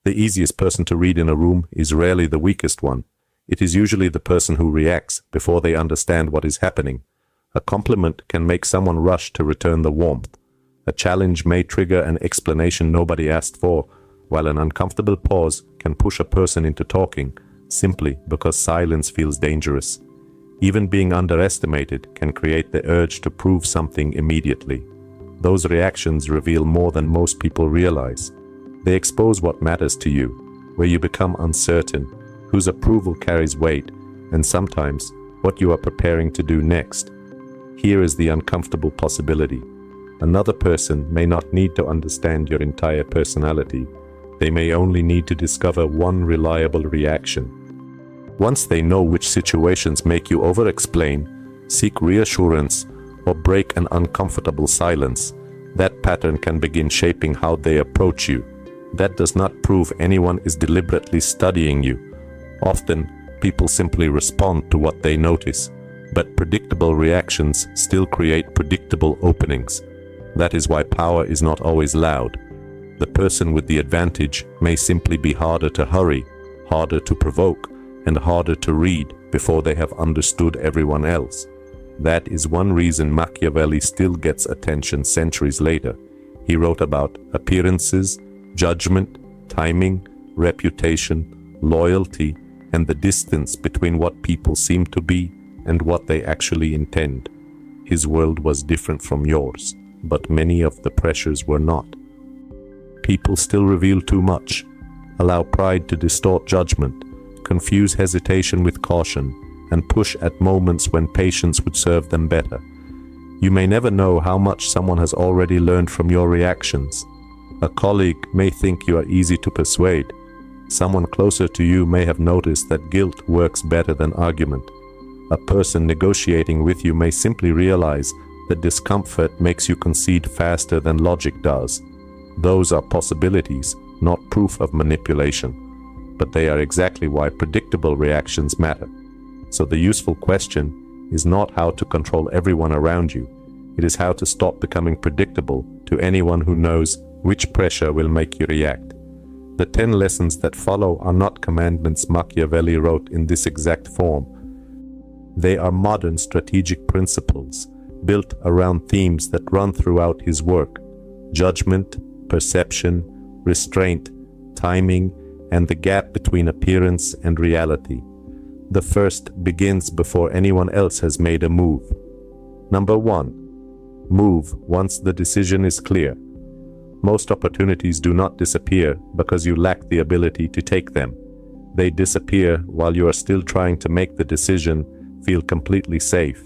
The easiest person to read in a room is rarely the weakest one. It is usually the person who reacts before they understand what is happening. A compliment can make someone rush to return the warmth. A challenge may trigger an explanation nobody asked for, while an uncomfortable pause can push a person into talking, simply because silence feels dangerous. Even being underestimated can create the urge to prove something immediately. Those reactions reveal more than most people realize. They expose what matters to you, where you become uncertain, whose approval carries weight, and sometimes what you are preparing to do next. Here is the uncomfortable possibility. Another person may not need to understand your entire personality. They may only need to discover one reliable reaction. Once they know which situations make you over-explain, seek reassurance, or break an uncomfortable silence, that pattern can begin shaping how they approach you. That does not prove anyone is deliberately studying you. Often, people simply respond to what they notice, but predictable reactions still create predictable openings. That is why power is not always loud. The person with the advantage may simply be harder to hurry, harder to provoke, and harder to read before they have understood everyone else. That is one reason Machiavelli still gets attention centuries later. He wrote about appearances, judgment, timing, reputation, loyalty, and the distance between what people seem to be and what they actually intend. His world was different from yours, but many of the pressures were not. People still reveal too much, allow pride to distort judgment, confuse hesitation with caution, and push at moments when patience would serve them better. You may never know how much someone has already learned from your reactions. A colleague may think you are easy to persuade. Someone closer to you may have noticed that guilt works better than argument. A person negotiating with you may simply realize that discomfort makes you concede faster than logic does. Those are possibilities, not proof of manipulation. But they are exactly why predictable reactions matter. So the useful question is not how to control everyone around you. It is how to stop becoming predictable to anyone who knows which pressure will make you react. The 10 lessons that follow are not commandments Machiavelli wrote in this exact form. They are modern strategic principles built around themes that run throughout his work: judgment, perception, restraint, timing, and the gap between appearance and reality. The first begins before anyone else has made a move. Number 1. Move once the decision is clear. Most opportunities do not disappear because you lack the ability to take them. They disappear while you are still trying to make the decision feel completely safe.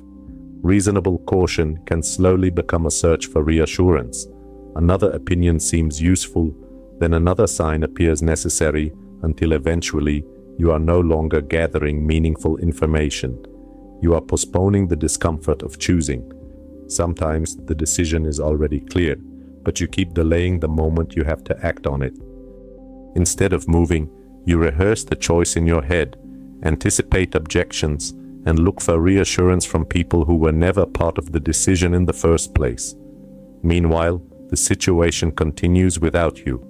Reasonable caution can slowly become a search for reassurance. Another opinion seems useful, then another sign appears necessary, until eventually you are no longer gathering meaningful information. You are postponing the discomfort of choosing. Sometimes the decision is already clear, but you keep delaying the moment you have to act on it. Instead of moving, you rehearse the choice in your head, anticipate objections, and look for reassurance from people who were never part of the decision in the first place. Meanwhile, the situation continues without you.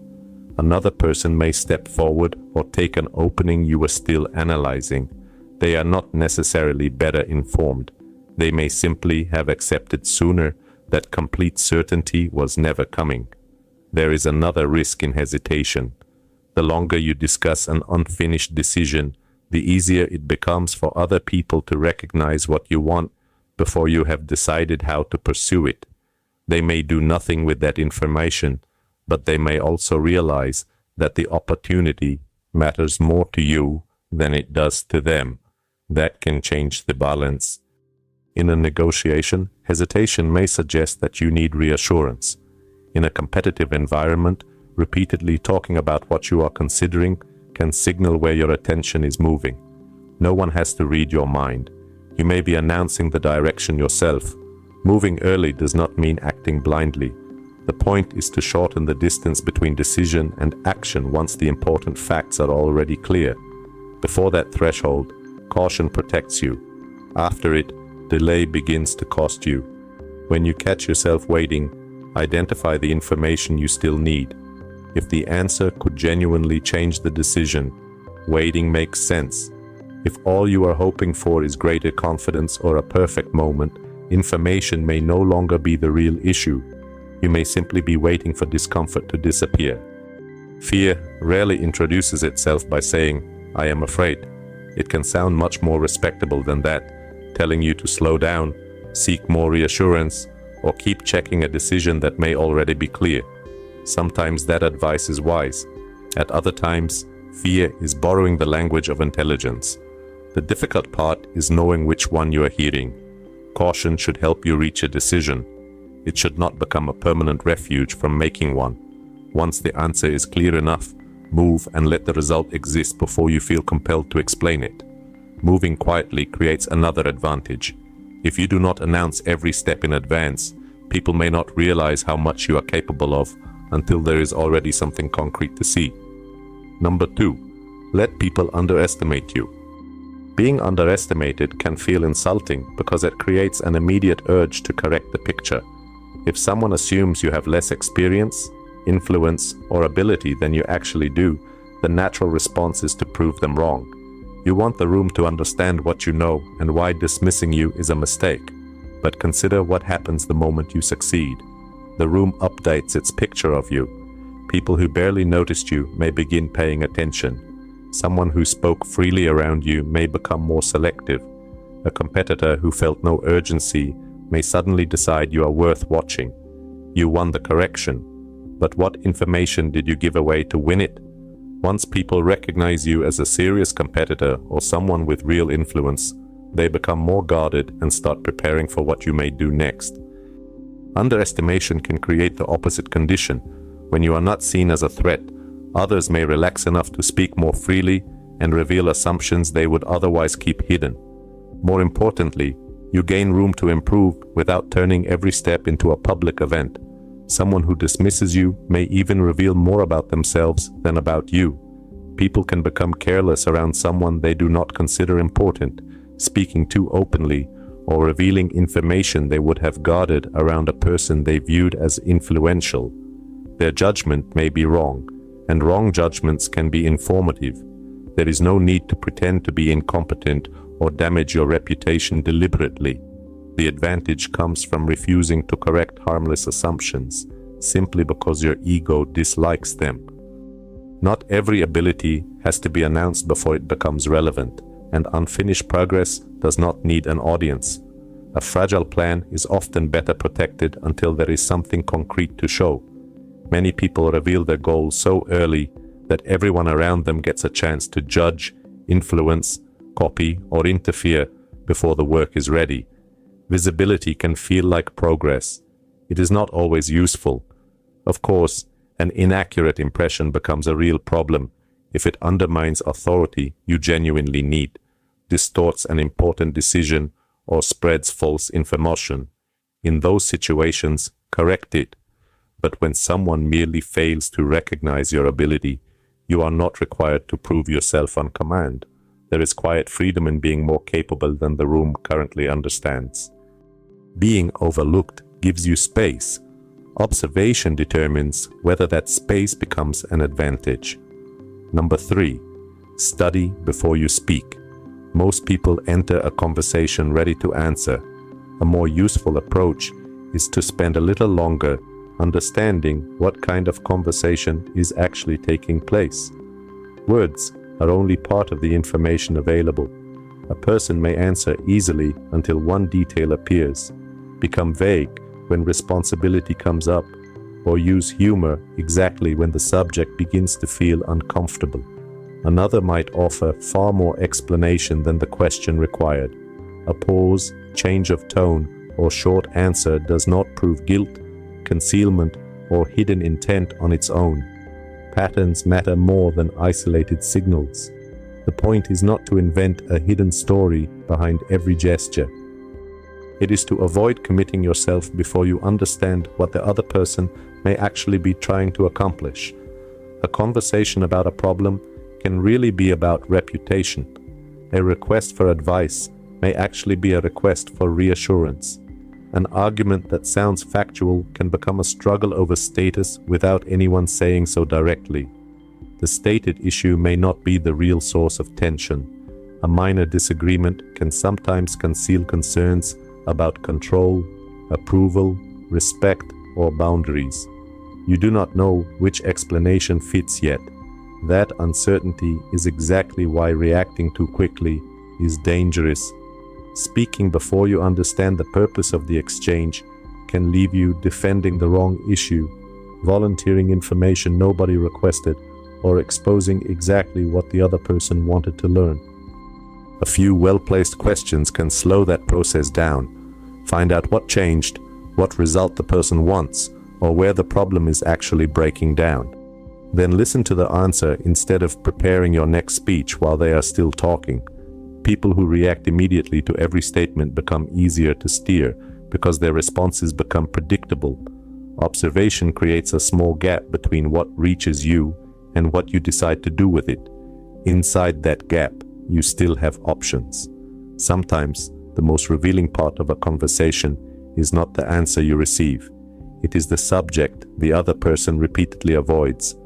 Another person may step forward or take an opening you were still analyzing. They are not necessarily better informed. They may simply have accepted sooner that complete certainty was never coming. There is another risk in hesitation. The longer you discuss an unfinished decision, the easier it becomes for other people to recognize what you want before you have decided how to pursue it. They may do nothing with that information, but they may also realize that the opportunity matters more to you than it does to them. That can change the balance. In a negotiation, hesitation may suggest that you need reassurance. In a competitive environment, repeatedly talking about what you are considering can signal where your attention is moving. No one has to read your mind. You may be announcing the direction yourself. Moving early does not mean acting blindly. The point is to shorten the distance between decision and action once the important facts are already clear. Before that threshold, caution protects you. After it, delay begins to cost you. When you catch yourself waiting, identify the information you still need. if the answer could genuinely change the decision, waiting makes sense. If all you are hoping for is greater confidence or a perfect moment, information may no longer be the real issue. You may simply be waiting for discomfort to disappear. Fear rarely introduces itself by saying, "I am afraid." It can sound much more respectable than that, telling you to slow down, seek more reassurance, or keep checking a decision that may already be clear. Sometimes that advice is wise. At other times, fear is borrowing the language of intelligence. The difficult part is knowing which one you are hearing. Caution should help you reach a decision. It should not become a permanent refuge from making one. Once the answer is clear enough, move and let the result exist before you feel compelled to explain it. Moving quietly creates another advantage. If you do not announce every step in advance, people may not realize how much you are capable of until there is already something concrete to see. Number 2, let people underestimate you. Being underestimated can feel insulting because it creates an immediate urge to correct the picture. If someone assumes you have less experience, influence, or ability than you actually do, the natural response is to prove them wrong. You want the room to understand what you know and why dismissing you is a mistake. But consider what happens the moment you succeed. The room updates its picture of you. People who barely noticed you may begin paying attention. Someone who spoke freely around you may become more selective. A competitor who felt no urgency may suddenly decide you are worth watching. You won the correction. But what information did you give away to win it? Once people recognize you as a serious competitor or someone with real influence, they become more guarded and start preparing for what you may do next. Underestimation can create the opposite condition. When you are not seen as a threat, others may relax enough to speak more freely and reveal assumptions they would otherwise keep hidden. More importantly, you gain room to improve without turning every step into a public event. Someone who dismisses you may even reveal more about themselves than about you. People can become careless around someone they do not consider important, speaking too openly, or revealing information they would have guarded around a person they viewed as influential. Their judgment may be wrong, and wrong judgments can be informative. There is no need to pretend to be incompetent or damage your reputation deliberately. The advantage comes from refusing to correct harmless assumptions, simply because your ego dislikes them. Not every ability has to be announced before it becomes relevant, and unfinished progress does not need an audience. A fragile plan is often better protected until there is something concrete to show. Many people reveal their goals so early that everyone around them gets a chance to judge, influence, copy, or interfere before the work is ready. Visibility can feel like progress. It is not always useful. Of course, an inaccurate impression becomes a real problem if it undermines authority you genuinely need, distorts an important decision, or spreads false information. In those situations, correct it. But when someone merely fails to recognize your ability, you are not required to prove yourself on command. There is quiet freedom in being more capable than the room currently understands. Being overlooked gives you space. Observation determines whether that space becomes an advantage. Number 3, study before you speak. Most people enter a conversation ready to answer. A more useful approach is to spend a little longer understanding what kind of conversation is actually taking place. Words are only part of the information available. A person may answer easily until one detail appears, become vague when responsibility comes up, or use humor exactly when the subject begins to feel uncomfortable. Another might offer far more explanation than the question required. A pause, change of tone, or short answer does not prove guilt, concealment, or hidden intent on its own. Patterns matter more than isolated signals. The point is not to invent a hidden story behind every gesture. It is to avoid committing yourself before you understand what the other person may actually be trying to accomplish. A conversation about a problem can really be about reputation. A request for advice may actually be a request for reassurance. An argument that sounds factual can become a struggle over status without anyone saying so directly. The stated issue may not be the real source of tension. A minor disagreement can sometimes conceal concerns about control, approval, respect, or boundaries. You do not know which explanation fits yet. That uncertainty is exactly why reacting too quickly is dangerous. Speaking before you understand the purpose of the exchange can leave you defending the wrong issue, volunteering information nobody requested, or exposing exactly what the other person wanted to learn. A few well-placed questions can slow that process down. Find out what changed, what result the person wants, or where the problem is actually breaking down. Then listen to the answer instead of preparing your next speech while they are still talking. People who react immediately to every statement become easier to steer because their responses become predictable. Observation creates a small gap between what reaches you and what you decide to do with it. Inside that gap, you still have options. Sometimes, the most revealing part of a conversation is not the answer you receive. It is the subject the other person repeatedly avoids.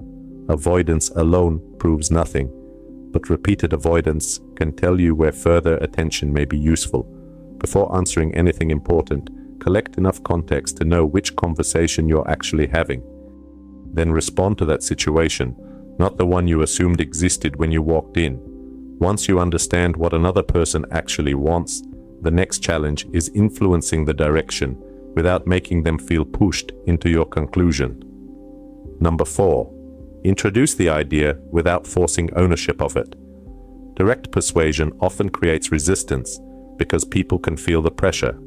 Avoidance alone proves nothing, but repeated avoidance can tell you where further attention may be useful. Before answering anything important, collect enough context to know which conversation you're actually having. Then respond to that situation, not the one you assumed existed when you walked in. Once you understand what another person actually wants, the next challenge is influencing the direction without making them feel pushed into your conclusion. Number 4. Introduce the idea without forcing ownership of it. Direct persuasion often creates resistance because people can feel the pressure.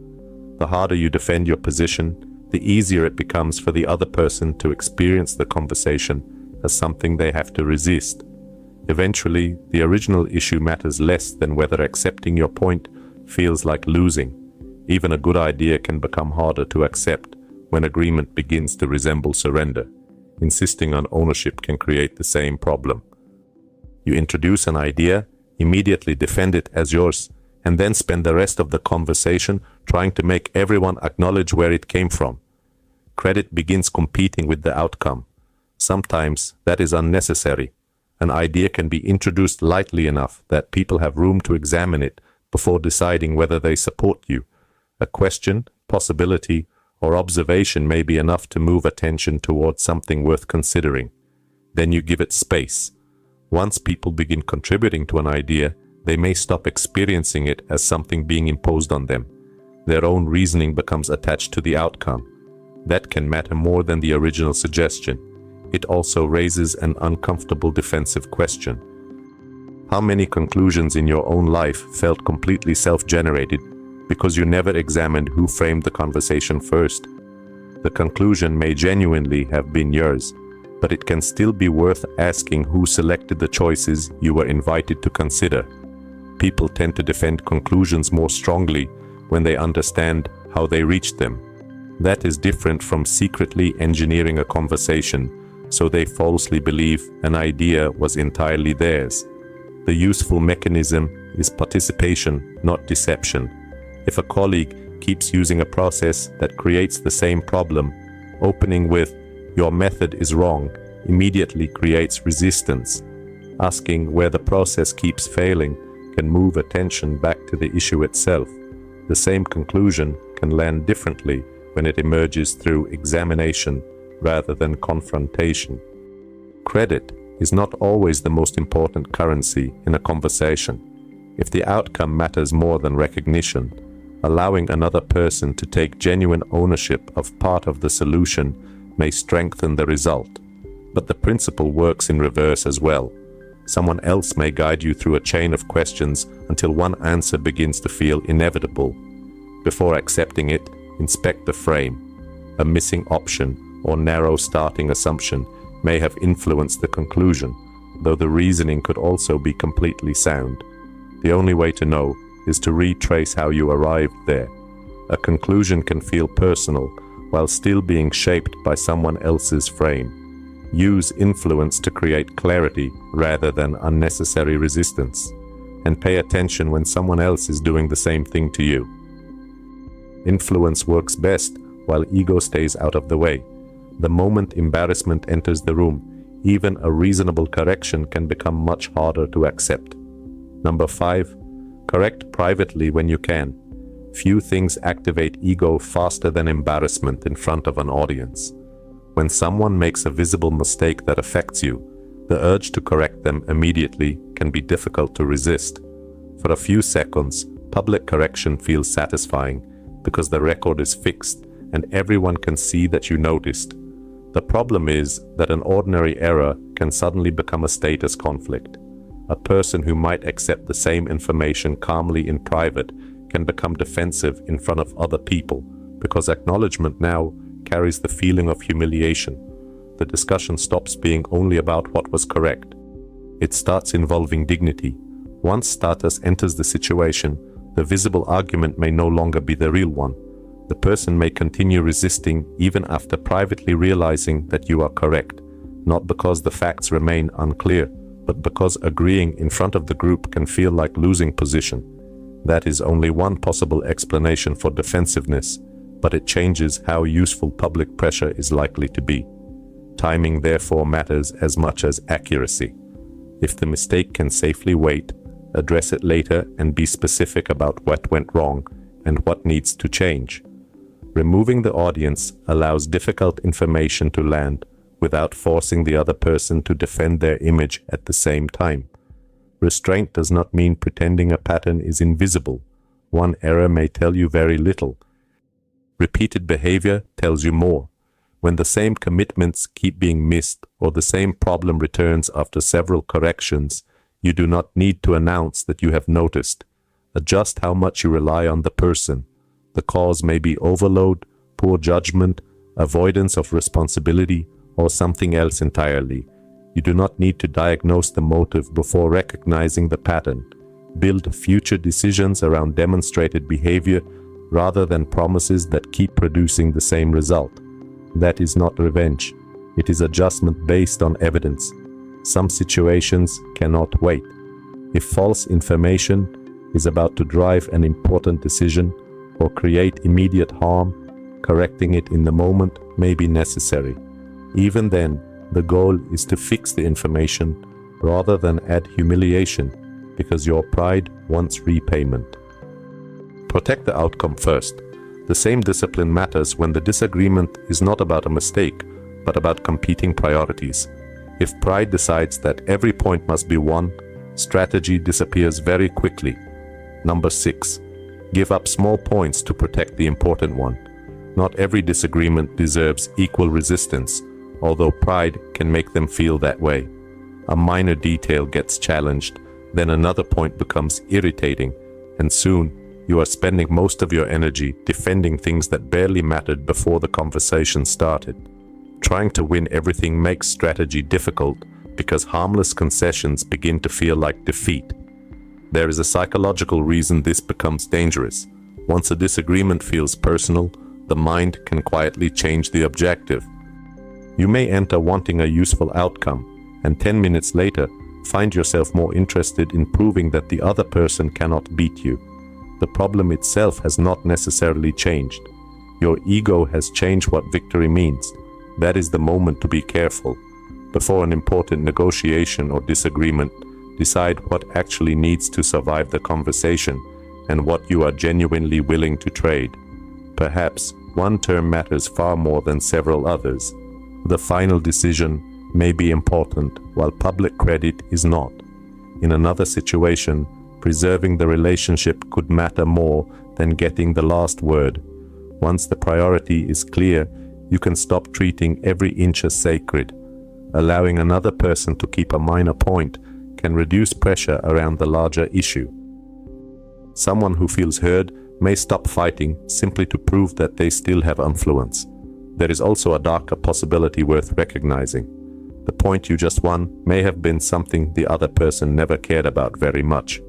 The harder you defend your position, the easier it becomes for the other person to experience the conversation as something they have to resist. Eventually, the original issue matters less than whether accepting your point feels like losing. Even a good idea can become harder to accept when agreement begins to resemble surrender. Insisting on ownership can create the same problem. You introduce an idea, immediately defend it as yours, and then spend the rest of the conversation trying to make everyone acknowledge where it came from. Credit begins competing with the outcome. Sometimes that is unnecessary. An idea can be introduced lightly enough that people have room to examine it before deciding whether they support you. A question, possibility, or observation may be enough to move attention towards something worth considering. Then you give it space. Once people begin contributing to an idea, they may stop experiencing it as something being imposed on them. Their own reasoning becomes attached to the outcome. That can matter more than the original suggestion. It also raises an uncomfortable defensive question. How many conclusions in your own life felt completely self-generated because you never examined who framed the conversation first? The conclusion may genuinely have been yours, but it can still be worth asking who selected the choices you were invited to consider. People tend to defend conclusions more strongly when they understand how they reached them. That is different from secretly engineering a conversation so they falsely believe an idea was entirely theirs. The useful mechanism is participation, not deception. If a colleague keeps using a process that creates the same problem, opening with, "Your method is wrong," immediately creates resistance. Asking where the process keeps failing can move attention back to the issue itself. The same conclusion can land differently when it emerges through examination rather than confrontation. Credit is not always the most important currency in a conversation. If the outcome matters more than recognition, allowing another person to take genuine ownership of part of the solution may strengthen the result. But the principle works in reverse as well. Someone else may guide you through a chain of questions until one answer begins to feel inevitable. Before accepting it, inspect the frame. A missing option or narrow starting assumption may have influenced the conclusion, though the reasoning could also be completely sound. The only way to know is to retrace how you arrived there. A conclusion can feel personal while still being shaped by someone else's frame. Use influence to create clarity rather than unnecessary resistance, and pay attention when someone else is doing the same thing to you. Influence works best while ego stays out of the way. The moment embarrassment enters the room, even a reasonable correction can become much harder to accept. Number 5. Correct privately when you can. Few things activate ego faster than embarrassment in front of an audience. When someone makes a visible mistake that affects you, the urge to correct them immediately can be difficult to resist. For a few seconds, public correction feels satisfying because the record is fixed and everyone can see that you noticed. The problem is that an ordinary error can suddenly become a status conflict. A person who might accept the same information calmly in private can become defensive in front of other people because acknowledgement now carries the feeling of humiliation. The discussion stops being only about what was correct. It starts involving dignity. Once status enters the situation, the visible argument may no longer be the real one. The person may continue resisting even after privately realizing that you are correct, not because the facts remain unclear, but because agreeing in front of the group can feel like losing position. That is only one possible explanation for defensiveness, but it changes how useful public pressure is likely to be. Timing therefore matters as much as accuracy. If the mistake can safely wait, address it later and be specific about what went wrong and what needs to change. Removing the audience allows difficult information to land without forcing the other person to defend their image at the same time. Restraint does not mean pretending a pattern is invisible. One error may tell you very little. Repeated behavior tells you more. When the same commitments keep being missed or the same problem returns after several corrections, you do not need to announce that you have noticed. Adjust how much you rely on the person. The cause may be overload, poor judgment, avoidance of responsibility, or something else entirely. You do not need to diagnose the motive before recognizing the pattern. Build future decisions around demonstrated behavior rather than promises that keep producing the same result. That is not revenge. It is adjustment based on evidence. Some situations cannot wait. If false information is about to drive an important decision or create immediate harm, correcting it in the moment may be necessary. Even then, the goal is to fix the information rather than add humiliation, because your pride wants repayment. Protect the outcome first. The same discipline matters when the disagreement is not about a mistake, but about competing priorities. If pride decides that every point must be won, strategy disappears very quickly. Number 6. Give up small points to protect the important one. Not every disagreement deserves equal resistance, although pride can make them feel that way. A minor detail gets challenged, then another point becomes irritating, and soon you are spending most of your energy defending things that barely mattered before the conversation started. Trying to win everything makes strategy difficult because harmless concessions begin to feel like defeat. There is a psychological reason this becomes dangerous. Once a disagreement feels personal, the mind can quietly change the objective. You may enter wanting a useful outcome, and 10 minutes later, find yourself more interested in proving that the other person cannot beat you. The problem itself has not necessarily changed. Your ego has changed what victory means. That is the moment to be careful. Before an important negotiation or disagreement, decide what actually needs to survive the conversation and what you are genuinely willing to trade. Perhaps one term matters far more than several others. The final decision may be important, while public credit is not. In another situation, preserving the relationship could matter more than getting the last word. Once the priority is clear, you can stop treating every inch as sacred. Allowing another person to keep a minor point can reduce pressure around the larger issue. Someone who feels heard may stop fighting simply to prove that they still have influence. There is also a darker possibility worth recognizing. The point you just won may have been something the other person never cared about very much.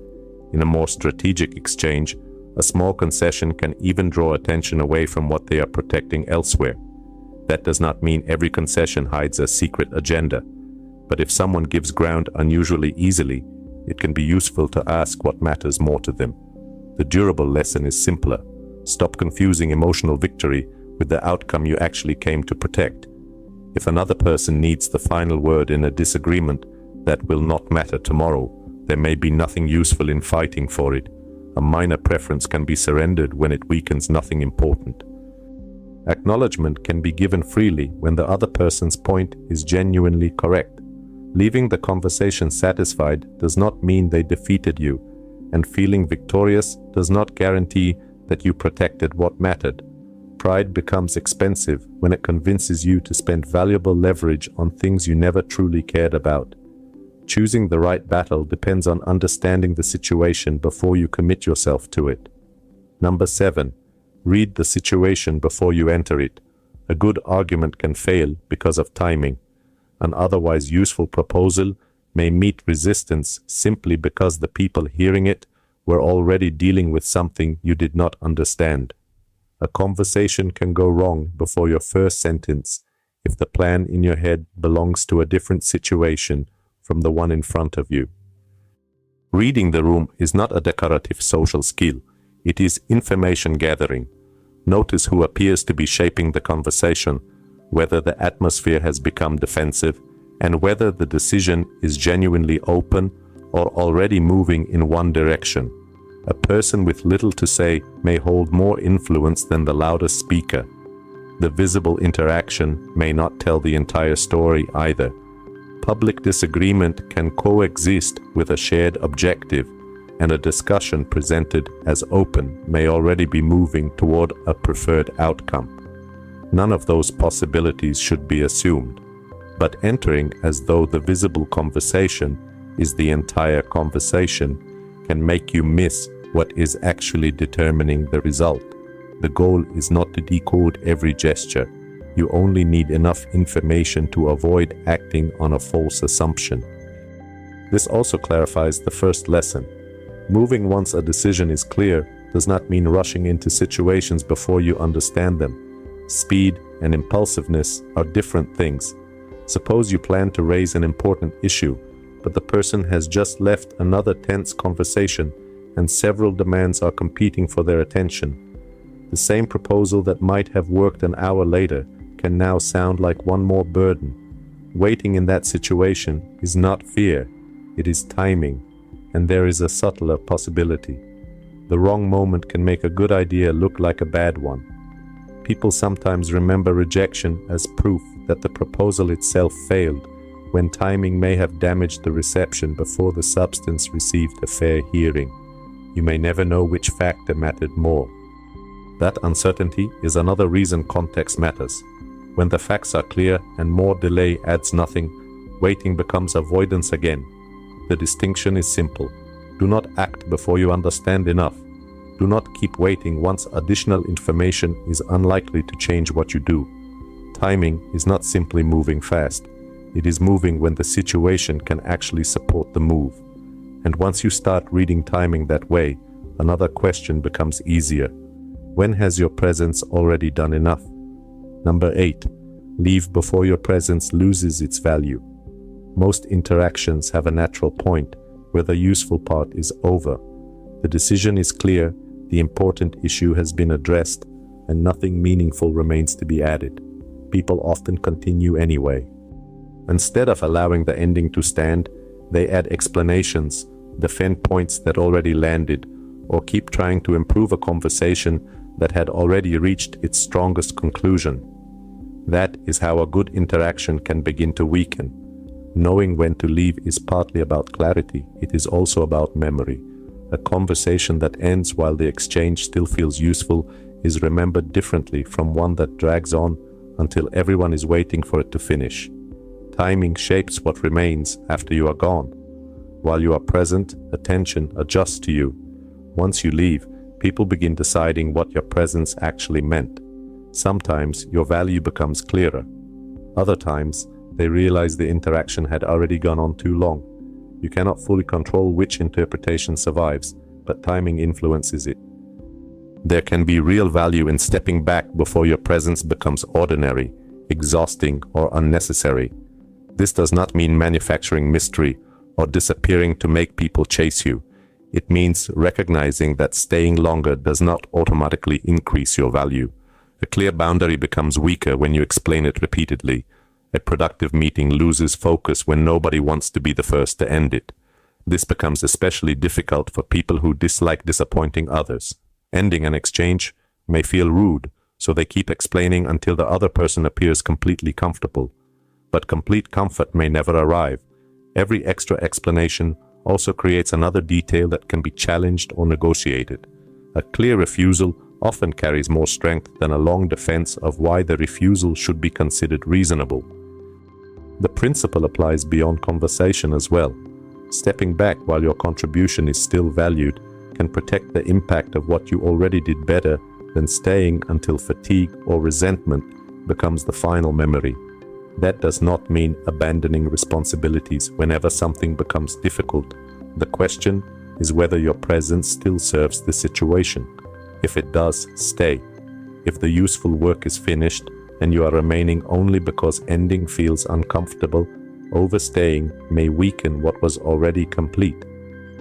In a more strategic exchange, a small concession can even draw attention away from what they are protecting elsewhere. That does not mean every concession hides a secret agenda, but if someone gives ground unusually easily, it can be useful to ask what matters more to them. The durable lesson is simpler. Stop confusing emotional victory with the outcome you actually came to protect. If another person needs the final word in a disagreement that will not matter tomorrow, there may be nothing useful in fighting for it. A minor preference can be surrendered when it weakens nothing important. Acknowledgement can be given freely when the other person's point is genuinely correct. Leaving the conversation satisfied does not mean they defeated you, and feeling victorious does not guarantee that you protected what mattered. Pride becomes expensive when it convinces you to spend valuable leverage on things you never truly cared about. Choosing the right battle depends on understanding the situation before you commit yourself to it. Number 7. Read the situation before you enter it. A good argument can fail because of timing. An otherwise useful proposal may meet resistance simply because the people hearing it were already dealing with something you did not understand. A conversation can go wrong before your first sentence if the plan in your head belongs to a different situation from the one in front of you. Reading the room is not a decorative social skill. It is information gathering. Notice who appears to be shaping the conversation, whether the atmosphere has become defensive, and whether the decision is genuinely open or already moving in one direction. A person with little to say may hold more influence than the loudest speaker. The visible interaction may not tell the entire story either. Public disagreement can coexist with a shared objective, and a discussion presented as open may already be moving toward a preferred outcome. None of those possibilities should be assumed, but entering as though the visible conversation is the entire conversation can make you miss what is actually determining the result. The goal is not to decode every gesture. You only need enough information to avoid acting on a false assumption. This also clarifies the first lesson. Moving once a decision is clear does not mean rushing into situations before you understand them. Speed and impulsiveness are different things. Suppose you plan to raise an important issue, but the person has just left another tense conversation and several demands are competing for their attention. The same proposal that might have worked an hour later can now sound like one more burden. Waiting in that situation is not fear, it is timing, and there is a subtler possibility. The wrong moment can make a good idea look like a bad one. People sometimes remember rejection as proof that the proposal itself failed, when timing may have damaged the reception before the substance received a fair hearing. You may never know which factor mattered more. That uncertainty is another reason context matters. When the facts are clear and more delay adds nothing, waiting becomes avoidance again. The distinction is simple. Do not act before you understand enough. Do not keep waiting once additional information is unlikely to change what you do. Timing is not simply moving fast. It is moving when the situation can actually support the move. And once you start reading timing that way, another question becomes easier. When has your presence already done enough? Number 8. Leave before your presence loses its value. Most interactions have a natural point where the useful part is over. The decision is clear, the important issue has been addressed, and nothing meaningful remains to be added. People often continue anyway. Instead of allowing the ending to stand, they add explanations, defend points that already landed, or keep trying to improve a conversation that had already reached its strongest conclusion. That is how a good interaction can begin to weaken. Knowing when to leave is partly about clarity, it is also about memory. A conversation that ends while the exchange still feels useful is remembered differently from one that drags on until everyone is waiting for it to finish. Timing shapes what remains after you are gone. While you are present, attention adjusts to you. Once you leave, people begin deciding what your presence actually meant. Sometimes your value becomes clearer. Other times, they realize the interaction had already gone on too long. You cannot fully control which interpretation survives, but timing influences it. There can be real value in stepping back before your presence becomes ordinary, exhausting, or unnecessary. This does not mean manufacturing mystery or disappearing to make people chase you. It means recognizing that staying longer does not automatically increase your value. A clear boundary becomes weaker when you explain it repeatedly. A productive meeting loses focus when nobody wants to be the first to end it. This becomes especially difficult for people who dislike disappointing others. Ending an exchange may feel rude, so they keep explaining until the other person appears completely comfortable. But complete comfort may never arrive. Every extra explanation also creates another detail that can be challenged or negotiated. A clear refusal often carries more strength than a long defense of why the refusal should be considered reasonable. The principle applies beyond conversation as well. Stepping back while your contribution is still valued can protect the impact of what you already did better than staying until fatigue or resentment becomes the final memory. That does not mean abandoning responsibilities whenever something becomes difficult. The question is whether your presence still serves the situation. If it does, stay. If the useful work is finished and you are remaining only because ending feels uncomfortable, overstaying may weaken what was already complete.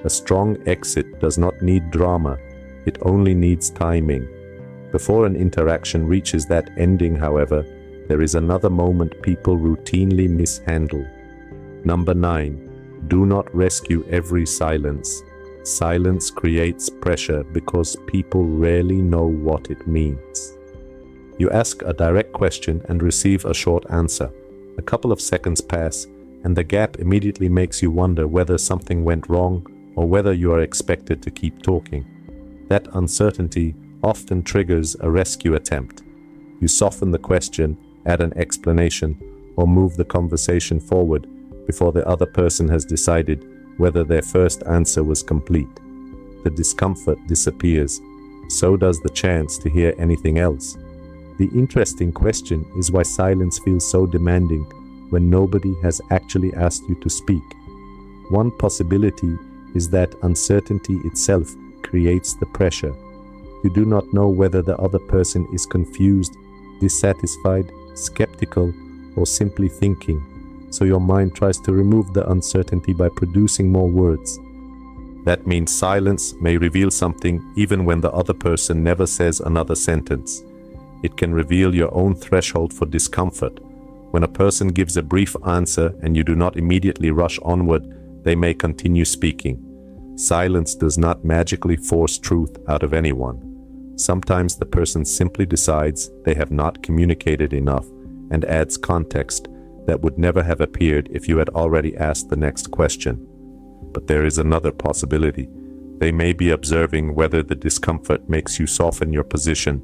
A strong exit does not need drama, it only needs timing. Before an interaction reaches that ending, however, there is another moment people routinely mishandle. Number 9. Do not rescue every silence. Silence creates pressure because people rarely know what it means. You ask a direct question and receive a short answer. A couple of seconds pass, and the gap immediately makes you wonder whether something went wrong or whether you are expected to keep talking. That uncertainty often triggers a rescue attempt. You soften the question, add an explanation, or move the conversation forward before the other person has decided whether their first answer was complete. The discomfort disappears. So does the chance to hear anything else. The interesting question is why silence feels so demanding when nobody has actually asked you to speak. One possibility is that uncertainty itself creates the pressure. You do not know whether the other person is confused, dissatisfied, skeptical, or simply thinking, so your mind tries to remove the uncertainty by producing more words. That means silence may reveal something even when the other person never says another sentence. It can reveal your own threshold for discomfort. When a person gives a brief answer and you do not immediately rush onward, they may continue speaking. Silence does not magically force truth out of anyone. Sometimes the person simply decides they have not communicated enough and adds context that would never have appeared if you had already asked the next question. But there is another possibility. They may be observing whether the discomfort makes you soften your position,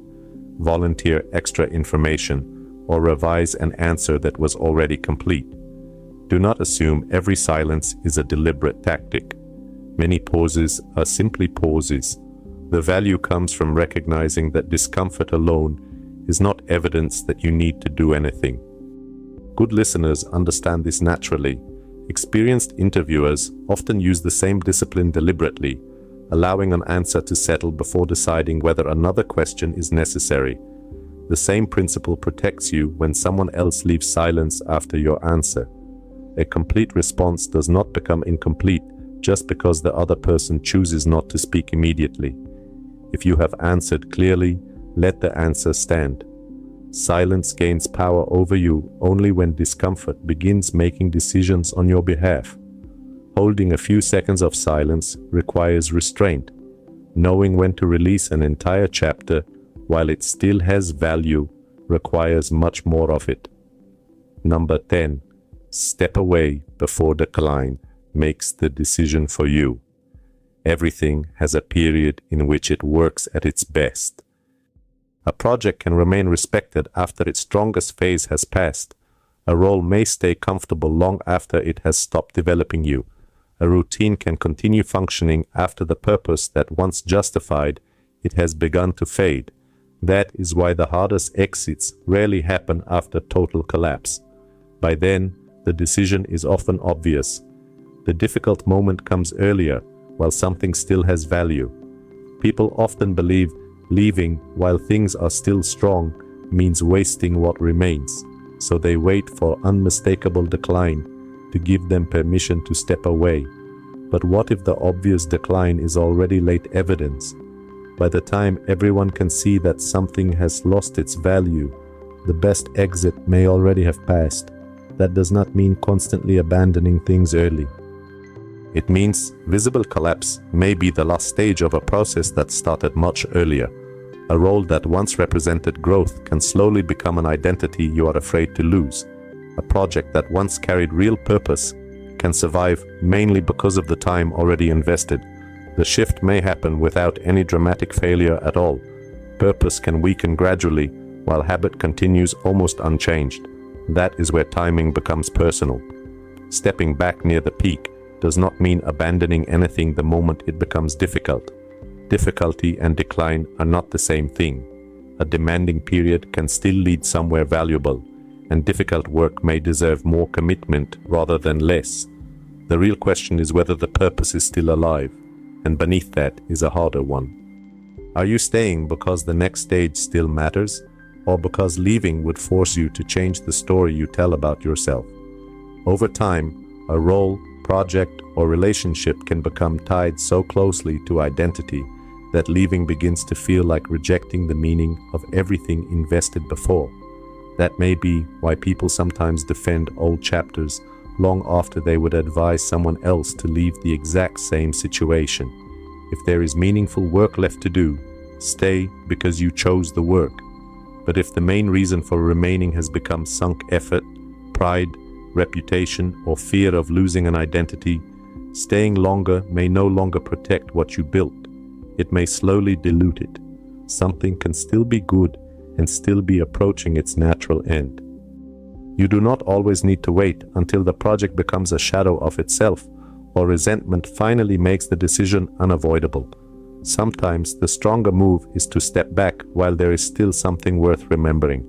volunteer extra information, or revise an answer that was already complete. Do not assume every silence is a deliberate tactic. Many pauses are simply pauses. The value comes from recognizing that discomfort alone is not evidence that you need to do anything. Good listeners understand this naturally. Experienced interviewers often use the same discipline deliberately, allowing an answer to settle before deciding whether another question is necessary. The same principle protects you when someone else leaves silence after your answer. A complete response does not become incomplete just because the other person chooses not to speak immediately. If you have answered clearly, let the answer stand. Silence gains power over you only when discomfort begins making decisions on your behalf. Holding a few seconds of silence requires restraint. Knowing when to release an entire chapter while it still has value requires much more of it. Number 10. Step away before the client makes the decision for you. Everything has a period in which it works at its best. A project can remain respected after its strongest phase has passed. A role may stay comfortable long after it has stopped developing you. A routine can continue functioning after the purpose that once justified it has begun to fade. That is why the hardest exits rarely happen after total collapse. By then, the decision is often obvious. The difficult moment comes earlier, while something still has value. People often believe leaving while things are still strong means wasting what remains, so they wait for unmistakable decline to give them permission to step away. But what if the obvious decline is already late evidence? By the time everyone can see that something has lost its value, the best exit may already have passed. That does not mean constantly abandoning things early. It means visible collapse may be the last stage of a process that started much earlier. A role that once represented growth can slowly become an identity you are afraid to lose. A project that once carried real purpose can survive mainly because of the time already invested. The shift may happen without any dramatic failure at all. Purpose can weaken gradually, while habit continues almost unchanged. That is where timing becomes personal. Stepping back near the peak does not mean abandoning anything the moment it becomes difficult. Difficulty and decline are not the same thing. A demanding period can still lead somewhere valuable, and difficult work may deserve more commitment rather than less. The real question is whether the purpose is still alive, and beneath that is a harder one. Are you staying because the next stage still matters, or because leaving would force you to change the story you tell about yourself? Over time, a role, project, or relationship can become tied so closely to identity that leaving begins to feel like rejecting the meaning of everything invested before. That may be why people sometimes defend old chapters long after they would advise someone else to leave the exact same situation. If there is meaningful work left to do, stay because you chose the work. But if the main reason for remaining has become sunk effort, pride, reputation, or fear of losing an identity, staying longer may no longer protect what you built. It may slowly dilute it. Something can still be good and still be approaching its natural end. You do not always need to wait until the project becomes a shadow of itself, or resentment finally makes the decision unavoidable. Sometimes the stronger move is to step back while there is still something worth remembering.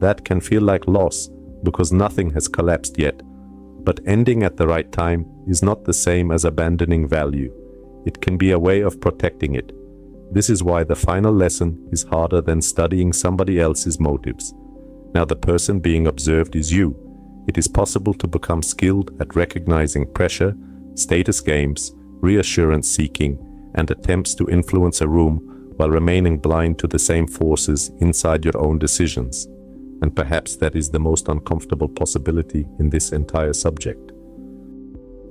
That can feel like loss because nothing has collapsed yet, but ending at the right time is not the same as abandoning value. It can be a way of protecting it. This is why the final lesson is harder than studying somebody else's motives. Now the person being observed is you. It is possible to become skilled at recognizing pressure, status games, reassurance seeking, and attempts to influence a room while remaining blind to the same forces inside your own decisions. And perhaps that is the most uncomfortable possibility in this entire subject.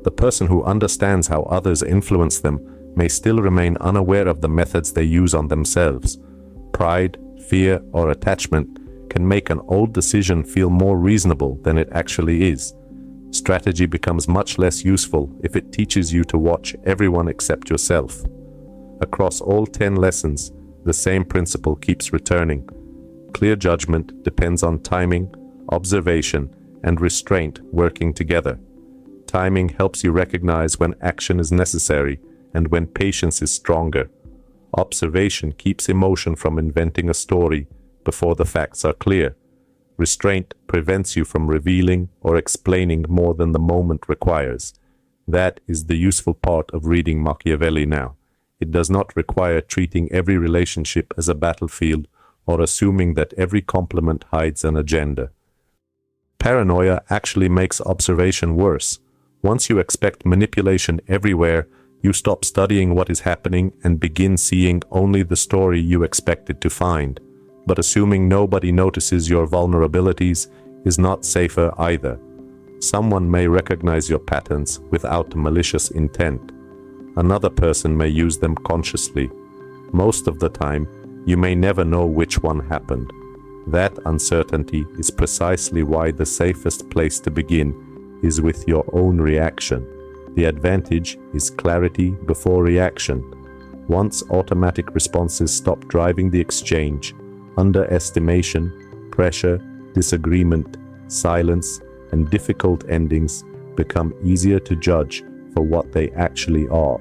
The person who understands how others influence them may still remain unaware of the methods they use on themselves. Pride, fear, or attachment can make an old decision feel more reasonable than it actually is. Strategy becomes much less useful if it teaches you to watch everyone except yourself. Across all 10 lessons, the same principle keeps returning. Clear judgment depends on timing, observation, and restraint working together. Timing helps you recognize when action is necessary and when patience is stronger. Observation keeps emotion from inventing a story before the facts are clear. Restraint prevents you from revealing or explaining more than the moment requires. That is the useful part of reading Machiavelli now. It does not require treating every relationship as a battlefield or assuming that every compliment hides an agenda. Paranoia actually makes observation worse. Once you expect manipulation everywhere, you stop studying what is happening and begin seeing only the story you expected to find. But assuming nobody notices your vulnerabilities is not safer either. Someone may recognize your patterns without malicious intent. Another person may use them consciously. Most of the time, you may never know which one happened. That uncertainty is precisely why the safest place to begin is with your own reaction. The advantage is clarity before reaction. Once automatic responses stop driving the exchange, underestimation, pressure, disagreement, silence, and difficult endings become easier to judge for what they actually are.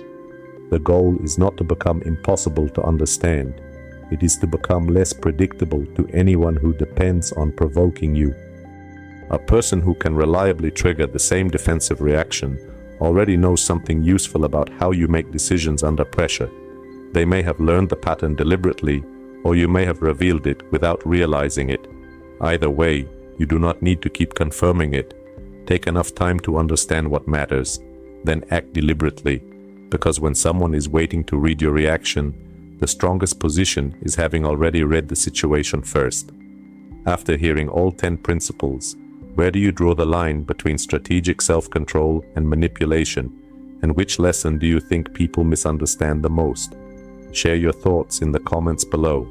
The goal is not to become impossible to understand. It is to become less predictable to anyone who depends on provoking you. A person who can reliably trigger the same defensive reaction already knows something useful about how you make decisions under pressure. They may have learned the pattern deliberately, or you may have revealed it without realizing it. Either way, you do not need to keep confirming it. Take enough time to understand what matters. then act deliberately, because when someone is waiting to read your reaction, the strongest position is having already read the situation first. After hearing all 10 principles, where do you draw the line between strategic self-control and manipulation, and which lesson do you think people misunderstand the most? Share your thoughts in the comments below.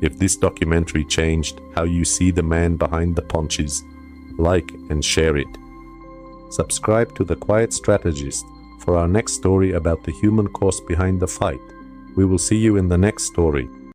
If this documentary changed how you see the man behind the punches, like and share it. Subscribe to The Quiet Strategist for our next story about the human cost behind the fight. We will see you in the next story.